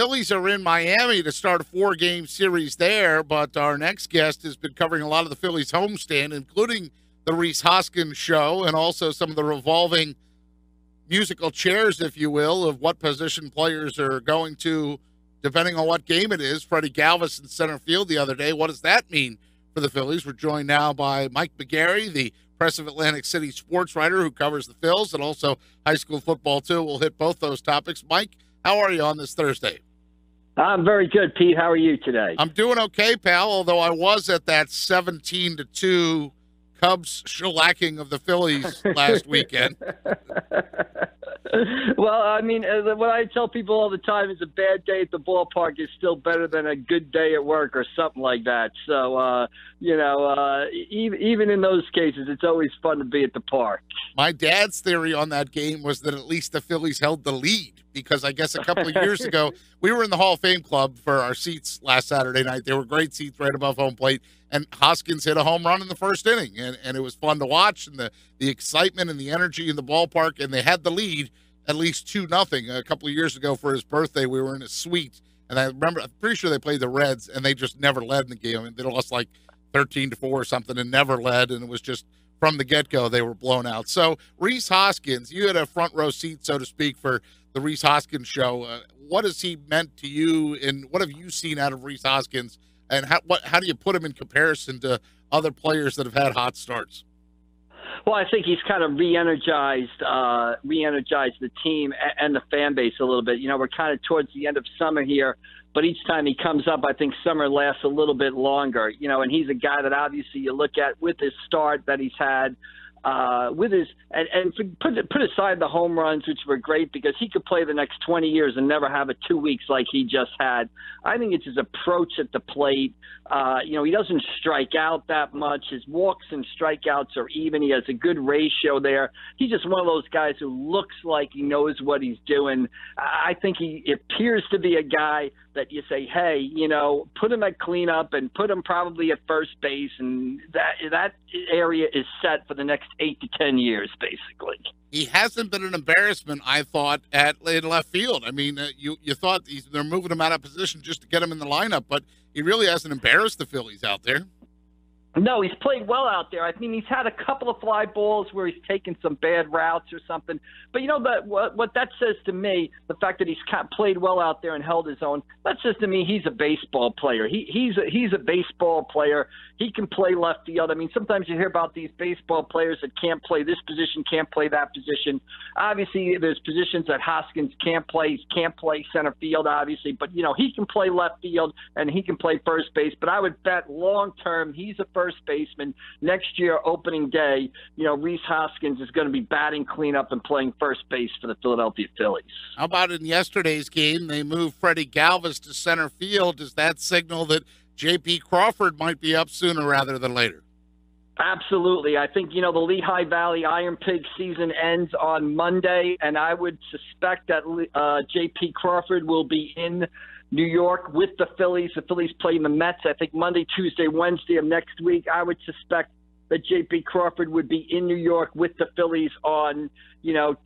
Phillies are in Miami to start a 4-game series there, but our next guest has been covering a lot of the Phillies homestand, including the Rhys Hoskins show and also some of the revolving musical chairs, if you will, of what position players are going to, depending on what game it is. Freddie Galvis in center field the other day. What does that mean for the Phillies? We're joined now by Mike McGarry, the Press of Atlantic City sports writer who covers the Phils and also high school football, too. We'll hit both those topics. Mike, how are you on this Thursday? I'm very good, Pete. How are you today? I'm doing okay, pal, although I was at that 17-2 Cubs shellacking of the Phillies last weekend. Well, I mean, what I tell people all the time is a bad day at the ballpark is still better than a good day at work or something like that. So, even in those cases, it's always fun to be at the park. My dad's theory on that game was that at least the Phillies held the lead, because I guess a couple of years ago, we were in the Hall of Fame Club for our seats last Saturday night. They were great seats right above home plate, and Hoskins hit a home run in the first inning, and it was fun to watch, and the excitement and the energy in the ballpark, and they had the lead at least 2-0. A couple of years ago for his birthday, we were in a suite, and I'm pretty sure they played the Reds, and they just never led in the game. I mean, they lost like 13-4 or something and never led, and it was just from the get-go they were blown out. So Rhys Hoskins, you had a front row seat, so to speak, for the Rhys Hoskins show. What has he meant to you, and what have you seen out of Rhys Hoskins, and how do you put him in comparison to other players that have had hot starts? Well, I think he's kind of re-energized the team and the fan base a little bit. You know, we're kind of towards the end of summer here, but each time he comes up, I think summer lasts a little bit longer. You know, and he's a guy that obviously you look at with his start that he's had, with his put aside the home runs, which were great because he could play the next 20 years and never have a 2 weeks like he just had. I think it's his approach at the plate. He doesn't strike out that much. His walks and strikeouts are even. He has a good ratio there. He's just one of those guys who looks like he knows what he's doing. I think he appears to be a guy that you say, hey, put him at cleanup and put him probably at first base, and that area is set for the next 8 to 10 years, basically. He hasn't been an embarrassment, I thought, in left field. I mean, you thought they're moving him out of position just to get him in the lineup, but he really hasn't embarrassed the Phillies out there. No, he's played well out there. I mean, he's had a couple of fly balls where he's taken some bad routes or something. But what that says to me, the fact that he's played well out there and held his own, that says to me he's a baseball player. He's a baseball player. He can play left field. I mean, sometimes you hear about these baseball players that can't play this position, can't play that position. Obviously, there's positions that Hoskins can't play. He can't play center field, obviously. But, he can play left field and he can play first base. But I would bet long term he's a first baseman. Next year, opening day, Rhys Hoskins is going to be batting cleanup and playing first base for the Philadelphia Phillies. How about in yesterday's game, they moved Freddie Galvis to center field? Does that signal that J.P. Crawford might be up sooner rather than later? Absolutely. I think, the Lehigh Valley Iron Pig season ends on Monday, and I would suspect that J.P. Crawford will be in New York with the Phillies. The Phillies play the Mets, I think, Monday, Tuesday, Wednesday of next week. I would suspect that J.P. Crawford would be in New York with the Phillies on,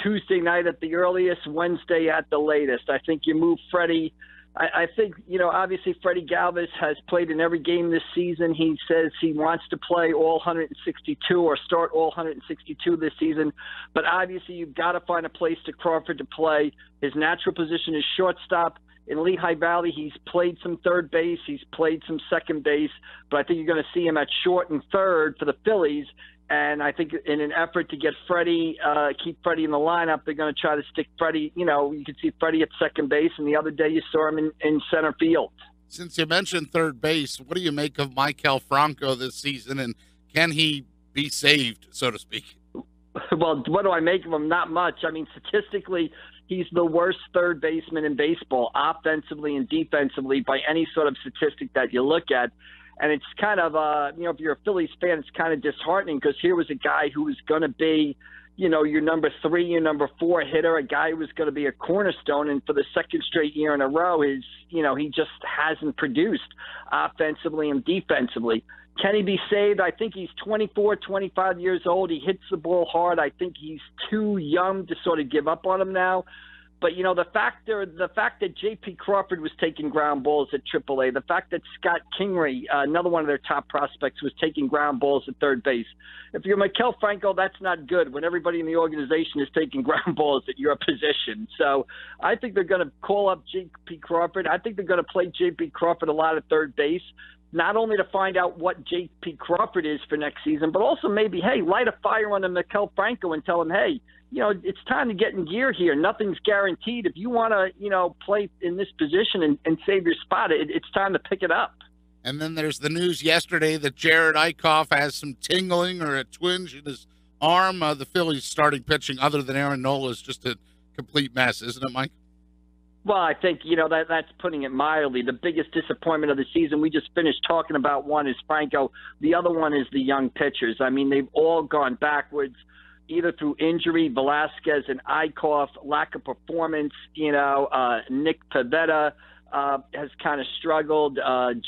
Tuesday night at the earliest, Wednesday at the latest. I think you move Freddie. I think, obviously Freddie Galvis has played in every game this season. He says he wants to play all 162 or start all 162 this season. But obviously you've got to find a place to Crawford to play. His natural position is shortstop. In Lehigh Valley, he's played some third base. He's played some second base. But I think you're going to see him at short and third for the Phillies. And I think in an effort to get Freddie, keep Freddie in the lineup, they're going to try to stick Freddie. You could see Freddie at second base, and the other day you saw him in center field. Since you mentioned third base, what do you make of Michael Franco this season, and can he be saved, so to speak? Well, what do I make of him? Not much. I mean, statistically, he's the worst third baseman in baseball, offensively and defensively, by any sort of statistic that you look at. And it's kind of, if you're a Phillies fan, it's kind of disheartening because here was a guy who was going to be, your number 3, your number 4 hitter, a guy who was going to be a cornerstone. And for the second straight year in a row, he just hasn't produced offensively and defensively. Can he be saved? I think he's 24, 25 years old. He hits the ball hard. I think he's too young to sort of give up on him now. But, the fact that J.P. Crawford was taking ground balls at AAA, the fact that Scott Kingery, another one of their top prospects, was taking ground balls at third base. If you're Maikel Franco, that's not good when everybody in the organization is taking ground balls at your position. So I think they're going to call up J.P. Crawford. I think they're going to play J.P. Crawford a lot at third base, not only to find out what J.P. Crawford is for next season, but also maybe, hey, light a fire on the Maikel Franco and tell him, hey, it's time to get in gear here. Nothing's guaranteed. If you want to, play in this position and save your spot, it's time to pick it up. And then there's the news yesterday that Jared Eichhoff has some tingling or a twinge in his arm. The Phillies starting pitching other than Aaron Nola is just a complete mess, isn't it, Mike? Well, I think, that's putting it mildly. The biggest disappointment of the season, we just finished talking about one, is Franco. The other one is the young pitchers. I mean, they've all gone backwards, either through injury, Velasquez and Eichhoff, lack of performance. Nick Pivetta has kind of struggled.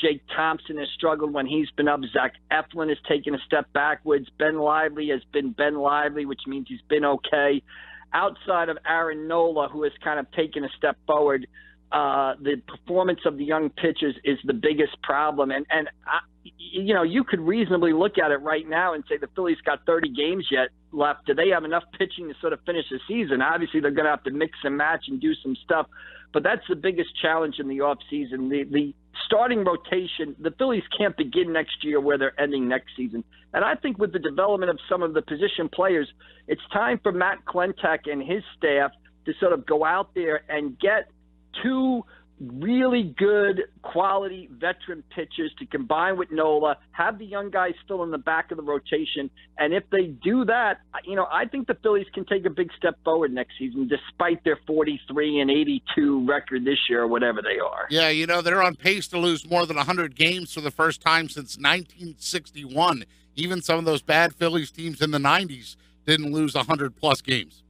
Jake Thompson has struggled when he's been up. Zach Eflin has taken a step backwards. Ben Lively has been Ben Lively, which means he's been okay. Outside of Aaron Nola, who has kind of taken a step forward, the performance of the young pitchers is the biggest problem. And you could reasonably look at it right now and say the Phillies got 30 games yet left. Do they have enough pitching to sort of finish the season? Obviously, they're going to have to mix and match and do some stuff. But that's the biggest challenge in the offseason. The starting rotation, the Phillies can't begin next year where they're ending next season. And I think with the development of some of the position players, it's time for Matt Klentak and his staff to sort of go out there and get two really good quality veteran pitchers to combine with Nola, have the young guys still in the back of the rotation. And if they do that, I think the Phillies can take a big step forward next season, despite their 43-82 record this year or whatever they are. Yeah, they're on pace to lose more than 100 games for the first time since 1961. Even some of those bad Phillies teams in the 90s didn't lose 100-plus games.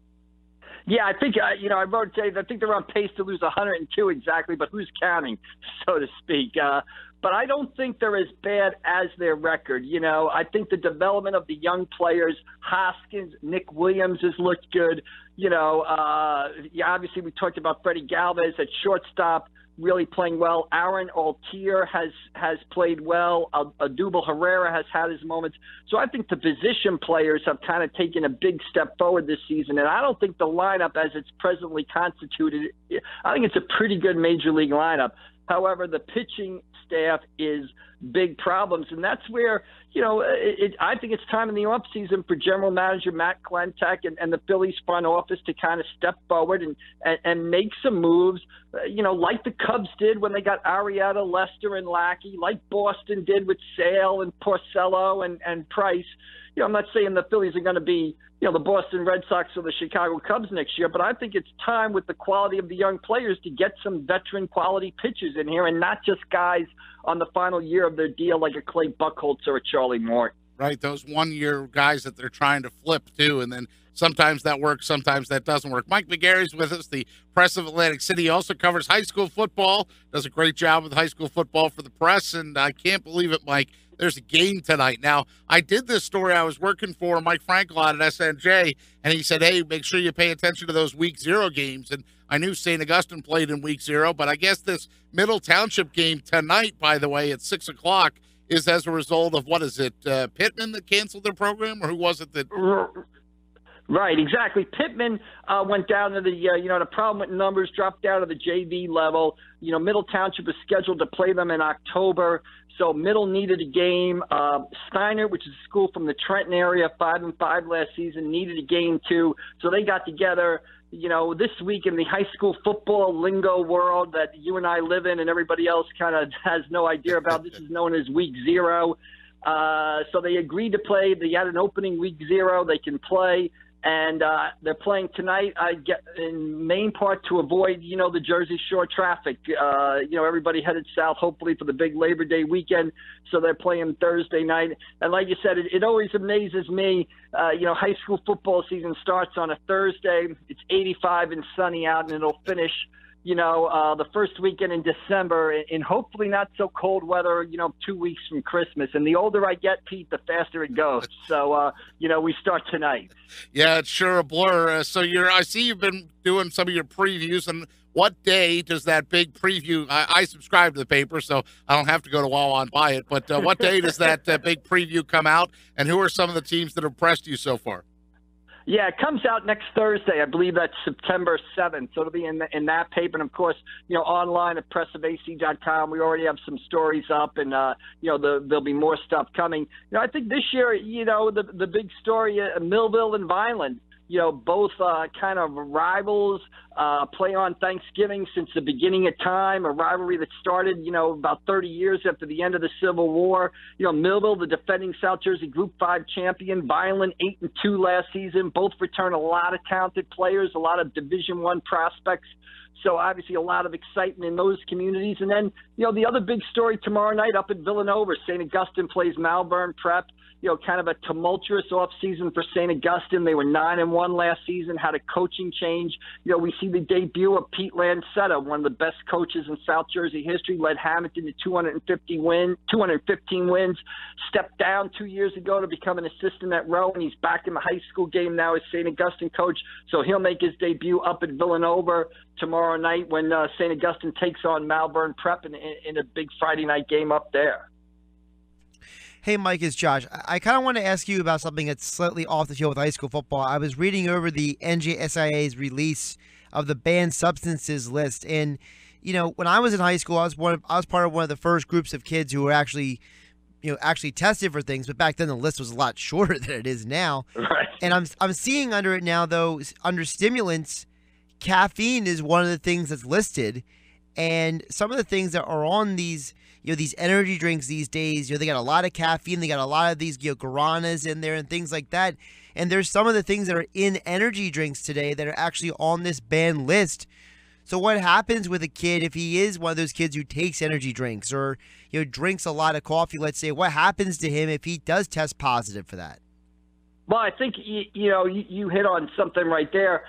Yeah, I think, I wrote today, I think they're on pace to lose 102 exactly, but who's counting, so to speak? But I don't think they're as bad as their record. I think the development of the young players, Hoskins, Nick Williams has looked good. Obviously we talked about Freddie Galvez at shortstop, really playing well. Aaron Altier has played well. Adubel Herrera has had his moments. So I think the position players have kind of taken a big step forward this season. And I don't think the lineup as it's presently constituted, I think it's a pretty good major league lineup. However, the pitching staff is big problems. And that's where, I think it's time in the offseason for General Manager Matt Klentak and the Phillies front office to kind of step forward and make some moves, like the Cubs did when they got Arrieta, Lester, and Lackey, like Boston did with Sale and Porcello and Price. I'm not saying the Phillies are going to be, the Boston Red Sox or the Chicago Cubs next year, but I think it's time with the quality of the young players to get some veteran quality pitchers in here and not just guys on the final year of their deal like a Clay Buchholz or a Charlie Moore. Right, those one-year guys that they're trying to flip too, and then sometimes that works, sometimes that doesn't work. Mike McGarry's with us, the Press of Atlantic City. He also covers high school football, does a great job with high school football for the Press, and I can't believe it, Mike. There's a game tonight. Now, I did this story. I was working for Mike Franco out at SNJ, and he said, hey, make sure you pay attention to those Week 0 games. And I knew St. Augustine played in Week 0, but I guess this Middle Township game tonight, by the way, at 6 o'clock, is as a result of, what is it, Pittman that canceled their program, or who was it that... Right, exactly. Pittman went down to the, the problem with numbers dropped down to the JV level. Middle Township is scheduled to play them in October, so Middle needed a game. Steiner, which is a school from the Trenton area, 5-5 last season, needed a game too. So they got together, this week in the high school football lingo world that you and I live in and everybody else kind of has no idea about. This is known as Week 0. So they agreed to play. They had an opening Week 0. They can play. And they're playing tonight, I get in main part to avoid, the Jersey Shore traffic. Everybody headed south, hopefully for the big Labor Day weekend. So they're playing Thursday night. And like you said, it always amazes me. High school football season starts on a Thursday. It's 85 and sunny out, and it'll finish, the first weekend in December in hopefully not so cold weather, 2 weeks from Christmas. And the older I get, Pete, the faster it goes. So, we start tonight. Yeah, it's sure a blur. I see you've been doing some of your previews, and what day does that big preview? I subscribe to the paper, so I don't have to go to Wawa and buy it. But what day does that big preview come out, and who are some of the teams that have impressed you so far? Yeah, it comes out next Thursday. I believe that's September 7th. So it'll be in that paper. And, of course, online at pressofac.com. We already have some stories up, and, there'll be more stuff coming. I think this year, the big story, Millville and Vineland. Both kind of rivals, play on Thanksgiving since the beginning of time, a rivalry that started, about 30 years after the end of the Civil War. Millville, the defending South Jersey Group 5 champion, Vineland 8-2 last season. Both return a lot of talented players, a lot of Division I prospects. So obviously a lot of excitement in those communities. And then, the other big story tomorrow night up at Villanova, St. Augustine plays Malvern Prep. Kind of a tumultuous offseason for St. Augustine. They were 9-1 last season, had a coaching change. We see the debut of Pete Lancetta, one of the best coaches in South Jersey history, led Hamilton to 215 wins, stepped down 2 years ago to become an assistant at Rowe, and he's back in the high school game now as St. Augustine coach. So he'll make his debut up at Villanova tomorrow night when St. Augustine takes on Malvern Prep in a big Friday night game up there. Hey, Mike, it's Josh. I kind of want to ask you about something that's slightly off the field with high school football. I was reading over the NJSIA's release of the banned substances list, and when I was in high school, I was part of one of the first groups of kids who were actually tested for things. But back then, the list was a lot shorter than it is now. Right. And I'm seeing under it now, though, under stimulants, caffeine is one of the things that's listed, and some of the things that are on these. These energy drinks these days, they got a lot of caffeine. They got a lot of these guaranas in there and things like that. And there's some of the things that are in energy drinks today that are actually on this banned list. So what happens with a kid if he is one of those kids who takes energy drinks or drinks a lot of coffee, let's say? What happens to him if he does test positive for that? Well, I think you hit on something right there.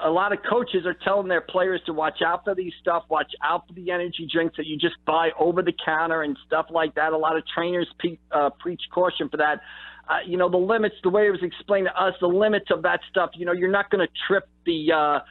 A lot of coaches are telling their players to watch out for these stuff, watch out for the energy drinks that you just buy over the counter and stuff like that. A lot of trainers preach caution for that. The limits, the way it was explained to us, the limits of that stuff, you're not going to trip the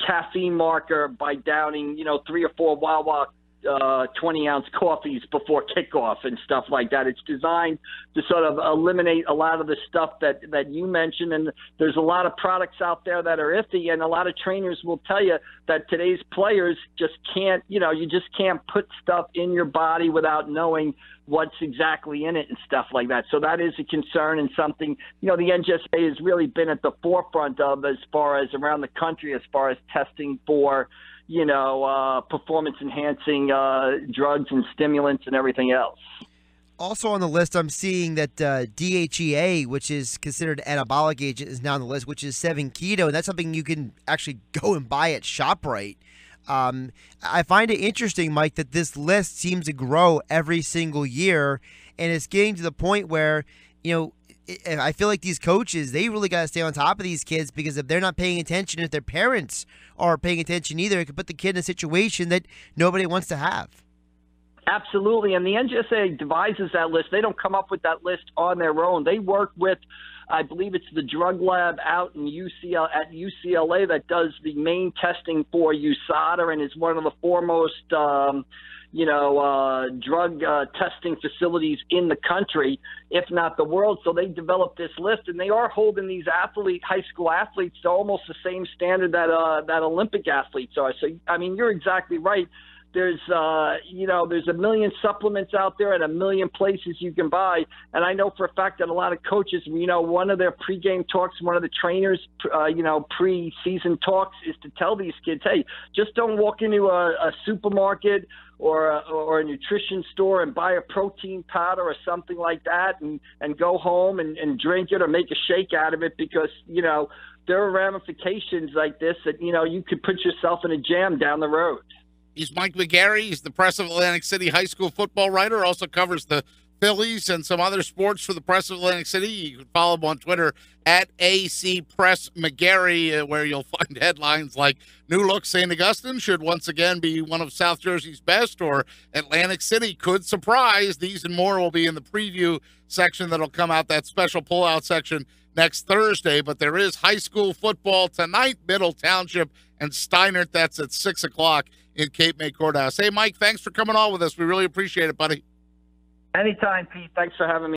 caffeine marker by downing, 3 or 4 Wawa 20-ounce coffees before kickoff and stuff like that. It's designed to sort of eliminate a lot of the stuff that you mentioned. And there's a lot of products out there that are iffy, and a lot of trainers will tell you that today's players just can't, you just can't put stuff in your body without knowing what's exactly in it and stuff like that. So that is a concern and something, the NJSA has really been at the forefront of as far as around the country, as far as testing for performance-enhancing drugs and stimulants and everything else. Also on the list, I'm seeing that DHEA, which is considered an anabolic agent, is now on the list, which is 7-keto, and that's something you can actually go and buy at ShopRite. I find it interesting, Mike, that this list seems to grow every single year, and it's getting to the point where, I feel like these coaches, they really got to stay on top of these kids, because if they're not paying attention, if their parents aren't paying attention either, it could put the kid in a situation that nobody wants to have. Absolutely. And the NJSA devises that list. They don't come up with that list on their own. They work with, I believe it's the drug lab out in UCLA that does the main testing for USADA and is one of the foremost drug testing facilities in the country, if not the world. So they developed this list, and they are holding these high school athletes to almost the same standard that Olympic athletes are. So, I mean, you're exactly right. There's there's a million supplements out there and a million places you can buy. And I know for a fact that a lot of coaches, one of their pregame talks, one of the trainers, pre-season talks is to tell these kids, hey, just don't walk into a supermarket or a nutrition store and buy a protein powder or something like that and go home and drink it or make a shake out of it, because, there are ramifications like this that, you could put yourself in a jam down the road. He's Mike McGarry. He's the Press of Atlantic City high school football writer. Also covers the Phillies and some other sports for the Press of Atlantic City, you can follow him on Twitter at AC Press McGarry, where you'll find headlines like "New Look St. Augustine should once again be one of South Jersey's best," or "Atlantic City could surprise." These and more will be in the preview section that'll come out, that special pullout section, next Thursday. But there is high school football tonight, Middle Township and Steinert. That's at 6 o'clock in Cape May Courthouse. Hey, Mike, thanks for coming on with us. We really appreciate it, buddy. Anytime, Pete. Thanks for having me.